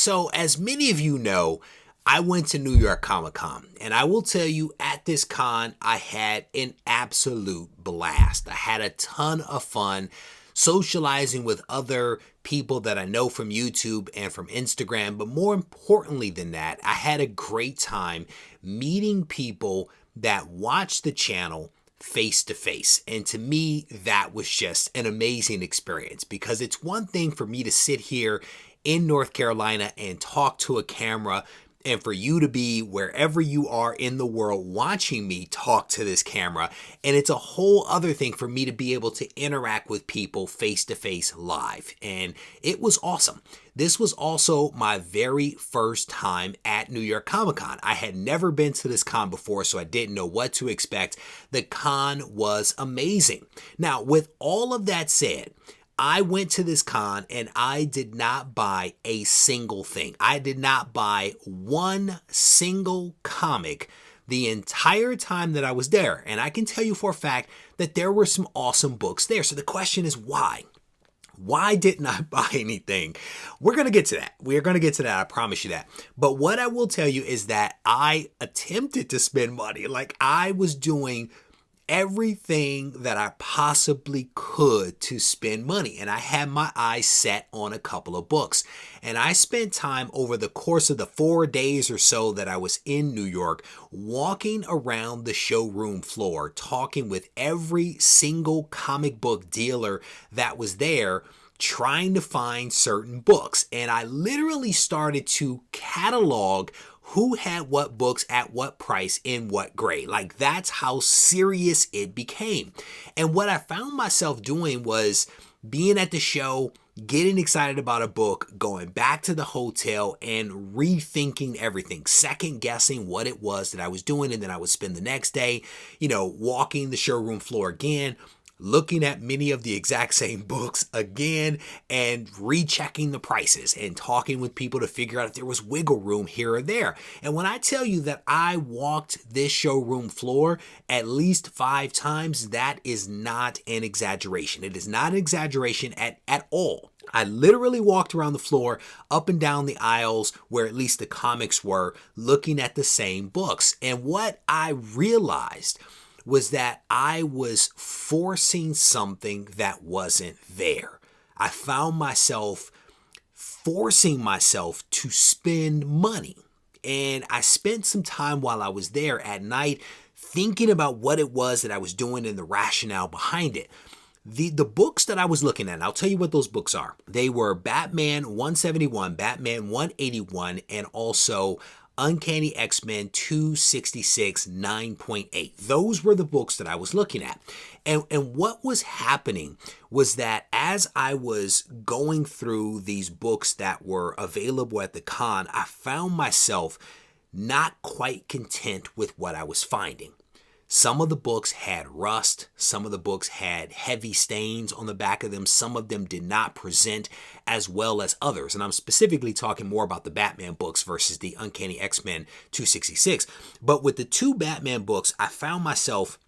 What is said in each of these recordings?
So as many of you know, I went to New York Comic Con, and I will tell you at this con, I had an absolute blast. I had a ton of fun socializing with other people that I know from YouTube and from Instagram, but more importantly than that, I had a great time meeting people that watch the channel face to face. And to me, that was just an amazing experience, because it's one thing for me to sit here in North Carolina and talk to a camera, and for you to be wherever you are in the world watching me talk to this camera. And it's a whole other thing for me to be able to interact with people face to face live. And it was awesome. This was also my very first time at New York Comic Con. I had never been to this con before, so I didn't know what to expect. The con was amazing. Now, with all of that said, I went to this con and I did not buy a single thing. I did not buy one single comic the entire time that I was there. And I can tell you for a fact that there were some awesome books there. So the question is why? Why didn't I buy anything? We're going to get to that. We're going to get to that. I promise you that. But what I will tell you is that I attempted to spend money. Like, I was doing everything that I possibly could to spend money. And I had my eyes set on a couple of books. And I spent time over the course of the 4 days or so that I was in New York, walking around the showroom floor, talking with every single comic book dealer that was there, trying to find certain books. And I literally started to catalog who had what books at what price in what grade. Like, that's how serious it became. And what I found myself doing was being at the show, getting excited about a book, going back to the hotel and rethinking everything, second guessing what it was that I was doing. And then I would spend the next day, walking the showroom floor again, looking at many of the exact same books again and rechecking the prices and talking with people to figure out if there was wiggle room here or there. And when I tell you that I walked this showroom floor at least 5 times, that is not an exaggeration. It is not an exaggeration at all. I literally walked around the floor, up and down the aisles where at least the comics were, looking at the same books. And what I realized was that I was forcing something that wasn't there. I found myself forcing myself to spend money. And I spent some time while I was there at night thinking about what it was that I was doing and the rationale behind it. The books that I was looking at, and I'll tell you what those books are. They were Batman 171, Batman 181, and also Uncanny X-Men 266 9.8. Those were the books that I was looking at. And what was happening was that as I was going through these books that were available at the con, I found myself not quite content with what I was finding. Some of the books had rust. Some of the books had heavy stains on the back of them. Some of them did not present as well as others. And I'm specifically talking more about the Batman books versus the Uncanny X-Men 266. But with the 2 Batman books, I found myself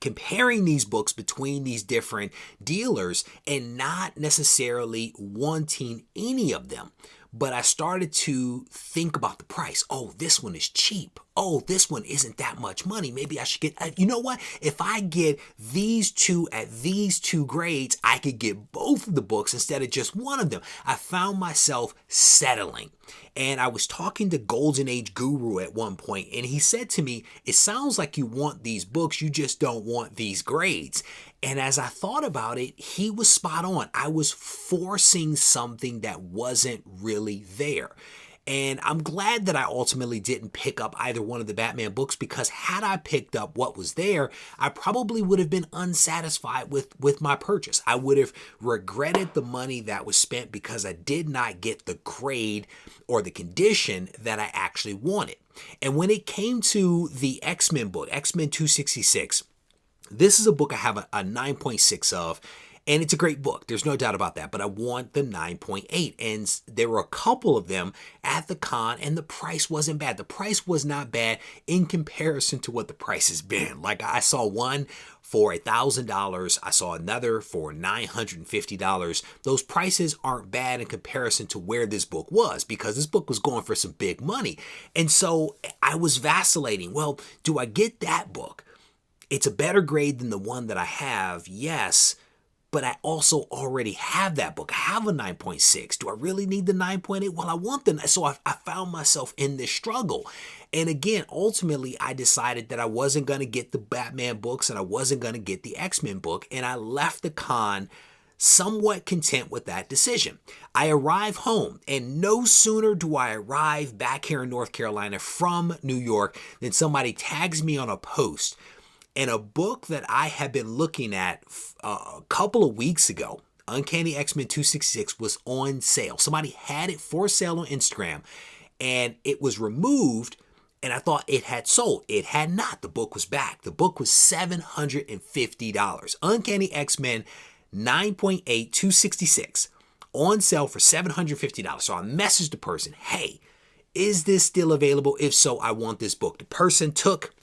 comparing these books between these different dealers and not necessarily wanting any of them. But I started to think about the price. Oh, this one is cheap. Oh, this one isn't that much money. Maybe I should get, you know what? If I get these 2 at these 2 grades, I could get both of the books instead of just one of them. I found myself settling. And I was talking to Golden Age Guru at one point, and he said to me, it sounds like you want these books, you just don't want these grades. And as I thought about it, he was spot on. I was forcing something that wasn't really there. And I'm glad that I ultimately didn't pick up either one of the Batman books, because had I picked up what was there, I probably would have been unsatisfied with my purchase. I would have regretted the money that was spent because I did not get the grade or the condition that I actually wanted. And when it came to the X-Men book, X-Men 266, this is a book I have a 9.6 of. And it's a great book. There's no doubt about that. But I want the 9.8. And there were a couple of them at the con, and the price wasn't bad. The price was not bad in comparison to what the price has been. Like, I saw one for $1,000. I saw another for $950. Those prices aren't bad in comparison to where this book was, because this book was going for some big money. And so I was vacillating. Well, do I get that book? It's a better grade than the one that I have, yes, but I also already have that book. I have a 9.6. Do I really need the 9.8? Well, I want the, so I found myself in this struggle. And again, ultimately, I decided that I wasn't going to get the Batman books and I wasn't going to get the X-Men book. And I left the con somewhat content with that decision. I arrive home, and no sooner do I arrive back here in North Carolina from New York than somebody tags me on a post. And a book that I had been looking at a couple of weeks ago, Uncanny X-Men 266, was on sale. Somebody had it for sale on Instagram, and it was removed, and I thought it had sold. It had not. The book was back. The book was $750. Uncanny X-Men 9.8 266 on sale for $750. So I messaged the person, hey, is this still available? If so, I want this book. The person took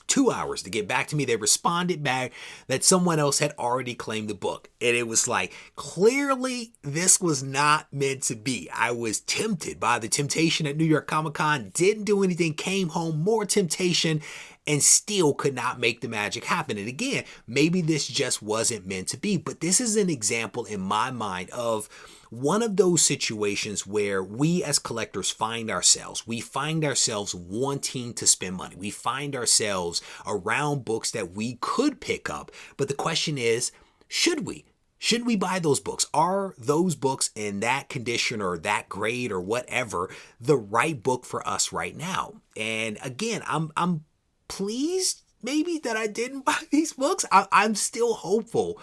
2 hours to get back to me. They responded back that someone else had already claimed the book. And it was like, clearly this was not meant to be. I was tempted by the temptation at New York Comic Con, didn't do anything, came home, more temptation, and still could not make the magic happen. And again, maybe this just wasn't meant to be, but this is an example in my mind of one of those situations where we as collectors find ourselves. We find ourselves wanting to spend money. We find ourselves around books that we could pick up. But the question is, should we? Should we buy those books? Are those books in that condition or that grade or whatever the right book for us right now? And again, I'm pleased maybe that I didn't buy these books. I'm still hopeful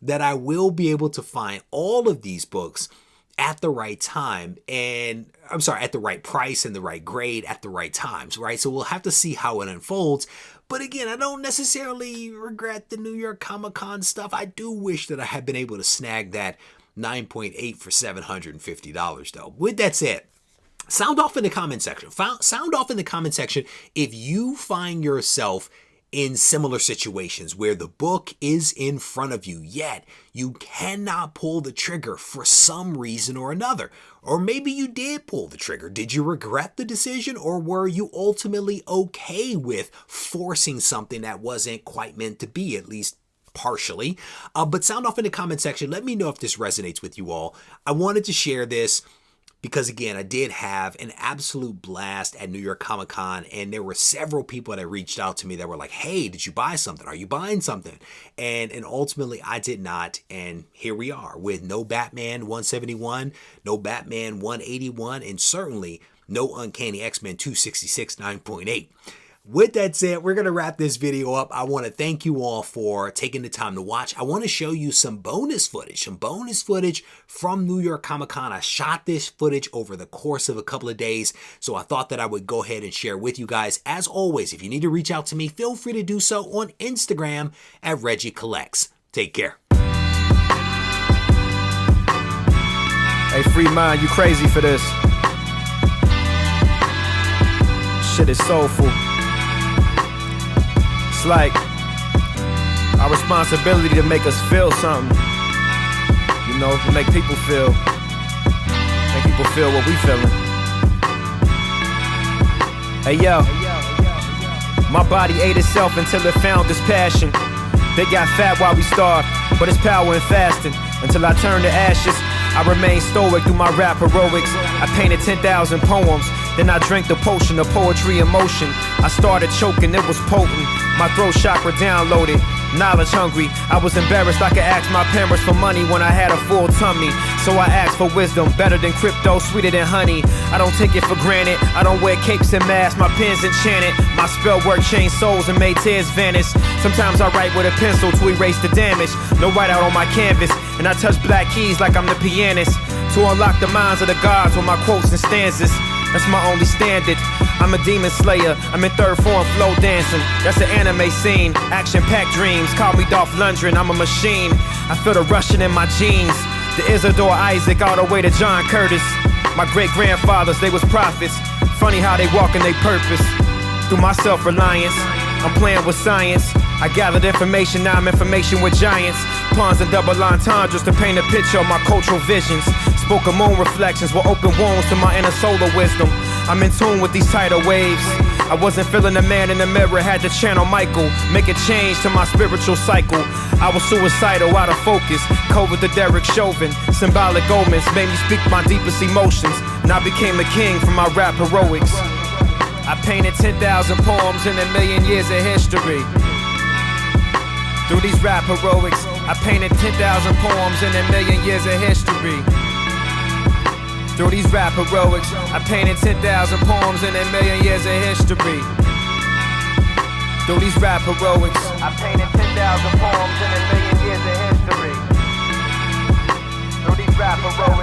that I will be able to find all of these books at the right time, and at the right price and the right grade at the right times, right? So we'll have to see how it unfolds. But again, I don't necessarily regret the New York Comic Con stuff. I do wish that I had been able to snag that 9.8 for $750 though. With that said, sound off in the comment section. Sound off in the comment section if you find yourself in similar situations where the book is in front of you, yet you cannot pull the trigger for some reason or another. Or maybe you did pull the trigger. Did you regret the decision, or were you ultimately okay with forcing something that wasn't quite meant to be, at least partially? But sound off in the comment section. Let me know if this resonates with you all. I wanted to share this because, again, I did have an absolute blast at New York Comic Con, and there were several people that reached out to me that were like, hey, did you buy something? Are you buying something? And ultimately, I did not, and here we are with no Batman 171, no Batman 181, and certainly no Uncanny X-Men 266 9.8. With that said, we're going to wrap this video up. I want to thank you all for taking the time to watch. I want to show you some bonus footage from New York Comic Con. I shot this footage over the course of a couple of days, so I thought that I would go ahead and share with you guys. As always, if you need to reach out to me, feel free to do so on Instagram at Regie Collects. Take care. Hey, Free Mind, you crazy for this. Shit is soulful. It's like our responsibility to make us feel something. You know, to make people feel what we feeling. Hey yo, my body ate itself until it found its passion. They got fat while we starved, but it's power in fasting. Until I turn to ashes, I remain stoic through my rap heroics. I painted 10,000 poems, then I drank the potion of poetry and motion. I started choking, it was potent. My throat chakra downloaded, knowledge hungry. I was embarrassed I could ask my parents for money when I had a full tummy. So I asked for wisdom, better than crypto, sweeter than honey. I don't take it for granted, I don't wear capes and masks. My pen's enchanted, my spell work changed souls and made tears vanish. Sometimes I write with a pencil to erase the damage. No whiteout on my canvas, and I touch black keys like I'm the pianist. To unlock the minds of the gods with my quotes and stanzas. That's my only standard. I'm a demon slayer, I'm in third form flow dancing. That's an anime scene, action-packed dreams. Call me Dolph Lundgren, I'm a machine. I feel the Russian in my jeans. The Isidore Isaac all the way to John Curtis. My great-grandfathers, they was prophets. Funny how they walk in their purpose. Through my self-reliance, I'm playing with science. I gathered information, now I'm information with giants. Pawns and double entendres to paint a picture of my cultural visions. Spoken moon reflections will open wounds to my inner solar wisdom. I'm in tune with these tidal waves. I wasn't feeling the man in the mirror, had to channel Michael. Make a change to my spiritual cycle. I was suicidal, out of focus. COVID to Derek Chauvin. Symbolic omens made me speak my deepest emotions. And I became a king from my rap heroics. I painted 10,000 poems in a million years of history. Through these rap heroics, I painted 10,000 poems in a million years of history. Through these rap heroics, I painted 10,000 poems in a million years of history. Through these rap heroics, I painted 10,000 poems in a million years of history. Through these rap heroics.